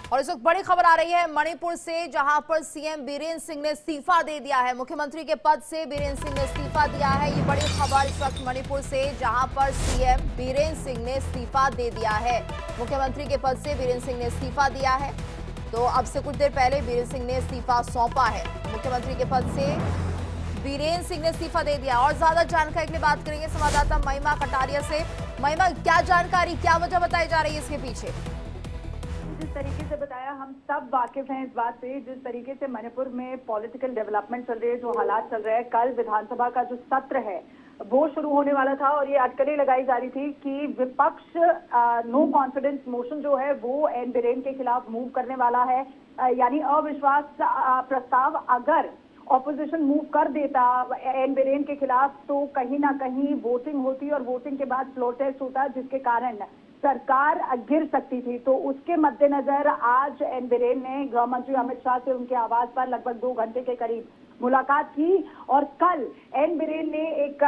और इस वक्त बड़ी खबर आ रही है मणिपुर से, जहां पर सीएम बीरेंद्र सिंह ने इस्तीफा दे दिया है। मुख्यमंत्री के पद से बीरेंद्र सिंह ने इस्तीफा दिया है। ये बड़ी खबर इस वक्त मणिपुर से, जहां पर सीएम बीरेंद्र सिंह ने इस्तीफा दे दिया है। मुख्यमंत्री के पद से बीरेंद्र सिंह ने इस्तीफा दिया है। तो अब से कुछ देर पहले बीरेंद्र सिंह ने इस्तीफा सौंपा है। मुख्यमंत्री के पद से बीरेंद्र सिंह ने इस्तीफा दे दिया। और ज्यादा जानकारी के लिए बात करेंगे संवाददाता महिमा कटारिया से। महिमा, क्या जानकारी, क्या वजह बताई जा रही है इसके पीछे? जिस तरीके से बताया, हम सब वाकिफ हैं इस बात से, जिस तरीके से मणिपुर में पॉलिटिकल डेवलपमेंट चल रही है, जो हालात चल रहे हैं। कल विधानसभा का जो सत्र है वो शुरू होने वाला था और ये अटकलें लगाई जा रही थी कि विपक्ष नो कॉन्फिडेंस मोशन जो है वो एन बीरेन के खिलाफ मूव करने वाला है। यानी अविश्वास प्रस्ताव अगर ऑपोजिशन मूव कर देता एन बीरेन के खिलाफ, तो कहीं ना कहीं वोटिंग होती और वोटिंग के बाद फ्लोर टेस्ट होता, जिसके कारण सरकार गिर सकती थी। तो उसके मद्देनजर आज एन बीरेन ने गृह मंत्री अमित शाह से उनके आवास पर लगभग 2 घंटे के करीब मुलाकात की। और कल एन बीरेन ने एक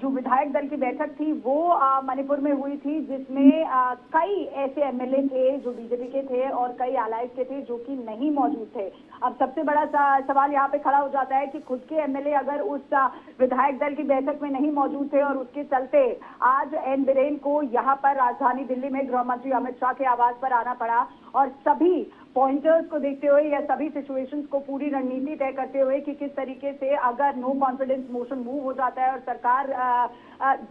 जो विधायक दल की बैठक थी वो मणिपुर में हुई थी, जिसमें कई ऐसे एमएलए थे जो बीजेपी के थे और कई अलायंस के थे जो कि नहीं मौजूद थे। अब सबसे बड़ा सवाल यहाँ पे खड़ा हो जाता है कि खुद के एमएलए अगर उस विधायक दल की बैठक में नहीं मौजूद थे और उसके चलते आज एन बीरेन को यहाँ पर राजधानी दिल्ली में गृह मंत्री अमित शाह के आवास पर आना पड़ा। और सभी पॉइंटर्स को देखते हुए या सभी सिचुएशंस को, पूरी रणनीति तय करते हुए कि किस तरीके से अगर नो कॉन्फिडेंस मोशन मूव हो जाता है और सरकार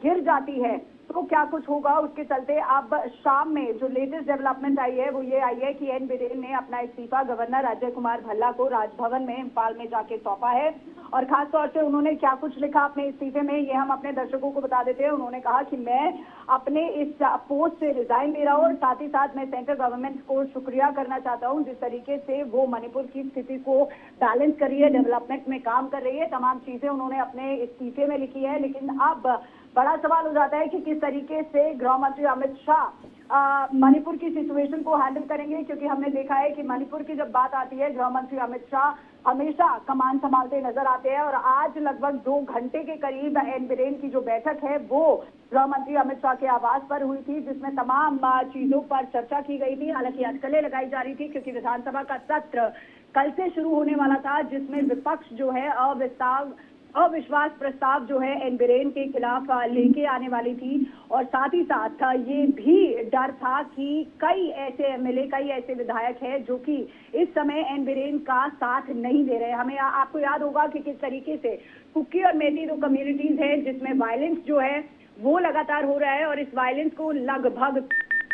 गिर जाती है तो क्या कुछ होगा। उसके चलते अब शाम में जो लेटेस्ट डेवलपमेंट आई है वो ये आई है कि एन बीरेन ने अपना इस्तीफा गवर्नर अजय कुमार भल्ला को राजभवन में इम्फाल में जाके सौंपा है। और खास तौर से उन्होंने क्या कुछ लिखा अपने इस्तीफे में, ये हम अपने दर्शकों को बता देते हैं। उन्होंने कहा कि मैं अपने इस पोस्ट से रिजाइन दे रहा हूँ और साथ ही साथ मैं सेंट्रल गवर्नमेंट को शुक्रिया करना चाहता हूँ, जिस तरीके से वो मणिपुर की स्थिति को बैलेंस कर रही है, डेवलपमेंट में काम कर रही है। तमाम चीजें उन्होंने अपने इस्तीफे में लिखी है। लेकिन अब बड़ा सवाल हो जाता है कि किस तरीके से गृह मंत्री अमित शाह मणिपुर की सिचुएशन को हैंडल करेंगे, क्योंकि हमने देखा है कि मणिपुर की जब बात आती है गृह मंत्री अमित शाह हमेशा कमान संभालते नजर आते हैं। और आज लगभग 2 घंटे के करीब एन बीरेन की जो बैठक है वो गृह मंत्री अमित शाह के आवास पर हुई थी, जिसमें तमाम चीजों पर चर्चा की गई थी। हालांकि अटकलें लगाई जा रही थी क्योंकि विधानसभा का सत्र कल से शुरू होने वाला था, जिसमें विपक्ष जो है अविश्वास प्रस्ताव जो है एन बीरेन के खिलाफ लेके आने वाली थी। और साथ ही साथ ये भी डर था कि कई ऐसे एमएलए, कई ऐसे विधायक हैं जो कि इस समय एन बीरेन का साथ नहीं दे रहे। हमें आपको याद होगा कि किस तरीके से कुकी और मेती दो कम्युनिटीज हैं जिसमें वायलेंस जो है वो लगातार हो रहा है और इस वायलेंस को लगभग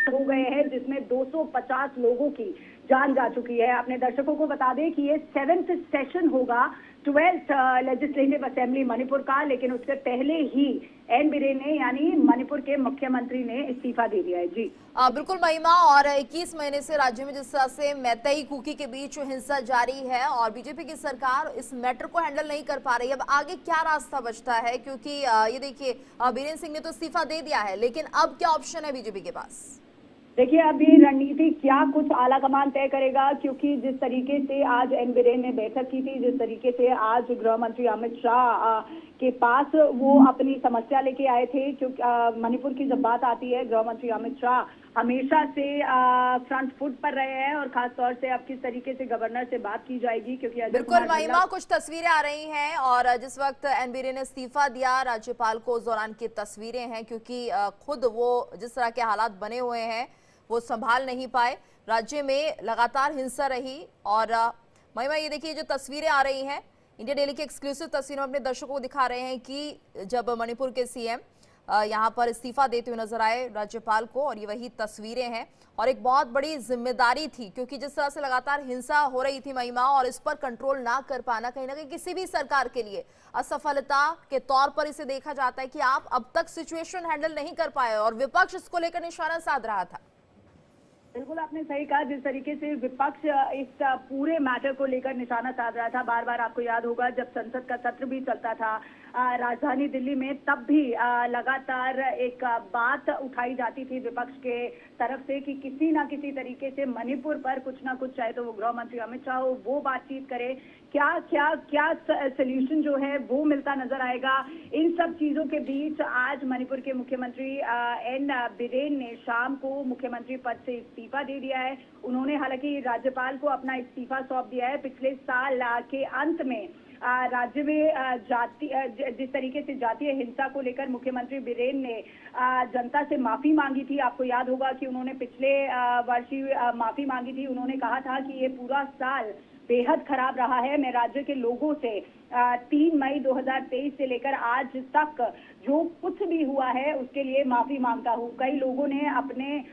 हो गए हैं, जिसमें 250 लोगों की जान जा चुकी है। अपने दर्शकों को बता दें कि ये 7th सेशन होगा 12th लेजिस्लेटिव असेंबली मणिपुर का, लेकिन उससे पहले ही एन बीरेन ने यानी मणिपुर के मुख्यमंत्री ने इस्तीफा दे दिया है। जी बिल्कुल महिमा, और 21 महीने से राज्य में जिस तरह से मैतेई कुकी के बीच हिंसा जारी है और बीजेपी की सरकार इस मैटर को हैंडल नहीं कर पा रही, अब आगे क्या रास्ता बचता है? क्योंकि ये देखिए बीरेंद्र सिंह ने तो इस्तीफा दे दिया है, लेकिन अब क्या ऑप्शन है बीजेपी के पास? देखिए, अब ये रणनीति क्या कुछ आला कमान तय करेगा, क्योंकि जिस तरीके से आज एन बीरेन ने बैठक की थी, जिस तरीके से आज गृह मंत्री अमित शाह के पास वो अपनी समस्या लेके आए थे, क्योंकि मणिपुर की जब बात आती है गृह मंत्री अमित शाह हमेशा से फ्रंट फुट पर रहे हैं। और खास तौर से अब किस तरीके से गवर्नर से बात की जाएगी, क्योंकि बिल्कुल महिमा, कुछ तस्वीरें आ रही हैं और जिस वक्त एन बीरेन ने इस्तीफा दिया राज्यपाल को, उस दौरान की तस्वीरें हैं, क्योंकि खुद वो जिस तरह के हालात बने हुए हैं वो संभाल नहीं पाए। राज्य में लगातार हिंसा रही। और महिमा, ये देखिए जो तस्वीरें आ रही हैं, इंडिया डेली की एक्सक्लूसिव तस्वीरों में अपने दर्शकों को दिखा रहे हैं कि जब मणिपुर के सीएम यहाँ पर इस्तीफा देते हुए नजर आए राज्यपाल को, और ये वही तस्वीरें हैं। और एक बहुत बड़ी जिम्मेदारी थी, क्योंकि जिस तरह से लगातार हिंसा हो रही थी महिमा, और इस पर कंट्रोल ना कर पाना कहीं ना कहीं किसी भी सरकार के लिए असफलता के तौर पर इसे देखा जाता है कि आप अब तक सिचुएशन हैंडल नहीं कर पाए और विपक्ष इसको लेकर निशाना साध रहा था। बिल्कुल आपने सही कहा, जिस तरीके से विपक्ष इस पूरे मैटर को लेकर निशाना साध रहा था। बार बार आपको याद होगा जब संसद का सत्र भी चलता था, राजधानी दिल्ली में, तब भी लगातार एक बात उठाई जाती थी विपक्ष के तरफ से कि किसी ना किसी तरीके से मणिपुर पर कुछ ना कुछ, चाहे तो वो गृह मंत्री अमित शाह हो, वो बातचीत करे, क्या क्या क्या सोल्यूशन जो है वो मिलता नजर आएगा। इन सब चीजों के बीच आज मणिपुर के मुख्यमंत्री एन बिरेन ने शाम को मुख्यमंत्री पद से इस्तीफा दे दिया है। उन्होंने हालांकि राज्यपाल को अपना इस्तीफा सौंप दिया है। पिछले साल के अंत में राज्य में जिस तरीके से जातीय हिंसा को लेकर मुख्यमंत्री बिरेन ने जनता से माफी मांगी थी, आपको याद होगा कि उन्होंने पिछले वर्ष ही माफी मांगी थी। उन्होंने कहा था कि ये पूरा साल बेहद खराब रहा है, मैं राज्य के लोगों से 3 मई 2023 से लेकर आज तक जो कुछ भी हुआ है उसके लिए माफी मांगता हूँ। कई लोगों ने अपने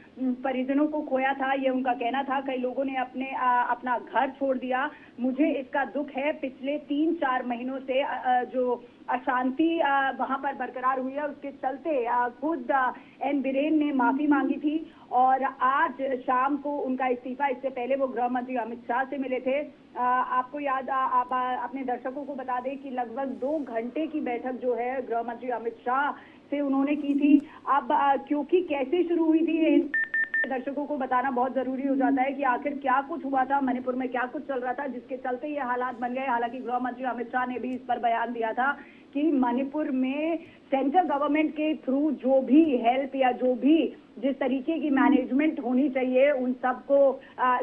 परिजनों को खोया था, ये उनका कहना था। कई लोगों ने अपना घर छोड़ दिया, मुझे इसका दुख है। पिछले 3-4 महीनों से जो अशांति वहां पर बरकरार हुई है, उसके चलते खुद एन बिरेन ने माफी मांगी थी और आज शाम को उनका इस्तीफा, इससे पहले वो गृह मंत्री अमित शाह से मिले थे। आपको याद, आप अपने दर्शकों को बता दें कि लगभग 2 घंटे की बैठक जो है गृह मंत्री अमित शाह से उन्होंने की थी। अब क्योंकि कैसे शुरू हुई थी ये दर्शकों को बताना बहुत जरूरी हो जाता है कि आखिर क्या कुछ हुआ था, मणिपुर में क्या कुछ चल रहा था जिसके चलते ये हालात बन गए। हालांकि गृह मंत्री अमित शाह ने भी इस पर बयान दिया था कि मणिपुर में सेंट्रल गवर्नमेंट के थ्रू जो भी हेल्प या जो भी जिस तरीके की मैनेजमेंट होनी चाहिए उन सबको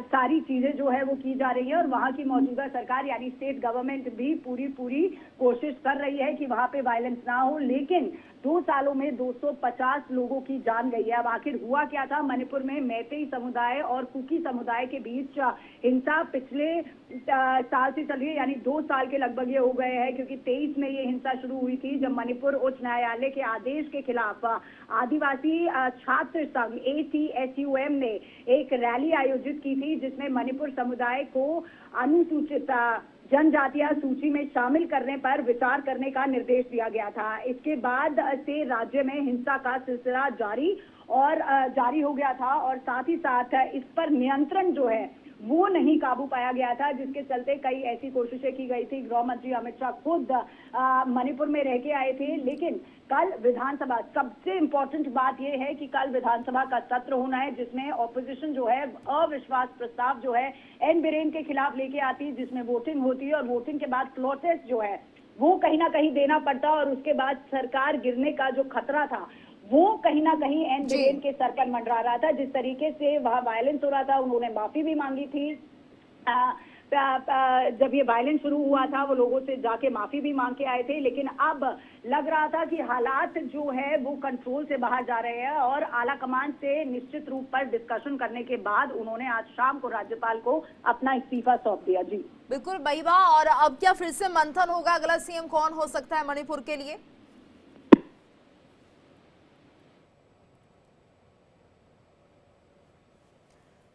सारी चीजें जो है वो की जा रही है और वहां की मौजूदा सरकार यानी स्टेट गवर्नमेंट भी पूरी कोशिश कर रही है कि वहां पे वायलेंस ना हो। लेकिन 2 सालों में 250 लोगों की जान गई है। अब आखिर हुआ क्या था मणिपुर में? मैतेई समुदाय और कुकी समुदाय के बीच हिंसा पिछले साल से चल रही है, यानी 2 साल के लगभग ये हो गए हैं, क्योंकि 23 में ये हिंसा शुरू हुई थी जब मणिपुर उच्च न्यायालय के आदेश के खिलाफ आदिवासी छात्र संघ ACSUM ने एक रैली आयोजित की थी जिसमें मणिपुर समुदाय को अनुसूचित जनजातीय सूची में शामिल करने पर विचार करने का निर्देश दिया गया था। इसके बाद से राज्य में हिंसा का सिलसिला जारी हो गया था और साथ ही साथ इस पर नियंत्रण जो है वो नहीं काबू पाया गया था, जिसके चलते कई ऐसी कोशिशें की गई थी। गृह मंत्री अमित शाह खुद मणिपुर में रह के आए थे। लेकिन कल विधानसभा, सबसे इम्पोर्टेंट बात यह है कि कल विधानसभा का सत्र होना है जिसमें ऑपोजिशन जो है अविश्वास प्रस्ताव जो है एन बिरेन के खिलाफ लेके आती है, जिसमें वोटिंग होती है और वोटिंग के बाद फ्लोर टेस्ट जो है वो कहीं ना कहीं देना पड़ता और उसके बाद सरकार गिरने का जो खतरा था वो कहीं ना कहीं एन बिरेन के सर पर मंडरा रहा था। जिस तरीके से वहां वायलेंस हो रहा था, उन्होंने माफी भी मांगी थी। जब ये वायलेंस शुरू हुआ था वो लोगों से जाके माफी भी मांग के आए थे, लेकिन अब लग रहा था कि हालात जो है वो कंट्रोल से बाहर जा रहे हैं और आला कमान से निश्चित रूप पर डिस्कशन करने के बाद उन्होंने आज शाम को राज्यपाल को अपना इस्तीफा सौंप दिया। जी बिल्कुल महिमा, और अब क्या फिर से मंथन होगा? अगला सीएम कौन हो सकता है मणिपुर के लिए?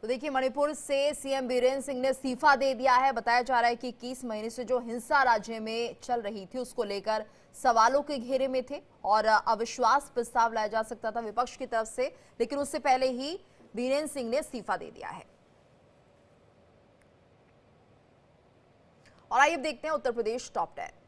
तो देखिए, मणिपुर से सीएम बीरेन सिंह ने इस्तीफा दे दिया है। बताया जा रहा है कि 21 महीने से जो हिंसा राज्य में चल रही थी उसको लेकर सवालों के घेरे में थे और अविश्वास प्रस्ताव लाया जा सकता था विपक्ष की तरफ से, लेकिन उससे पहले ही बीरेन सिंह ने इस्तीफा दे दिया है। और आइए देखते हैं उत्तर प्रदेश टॉप 10।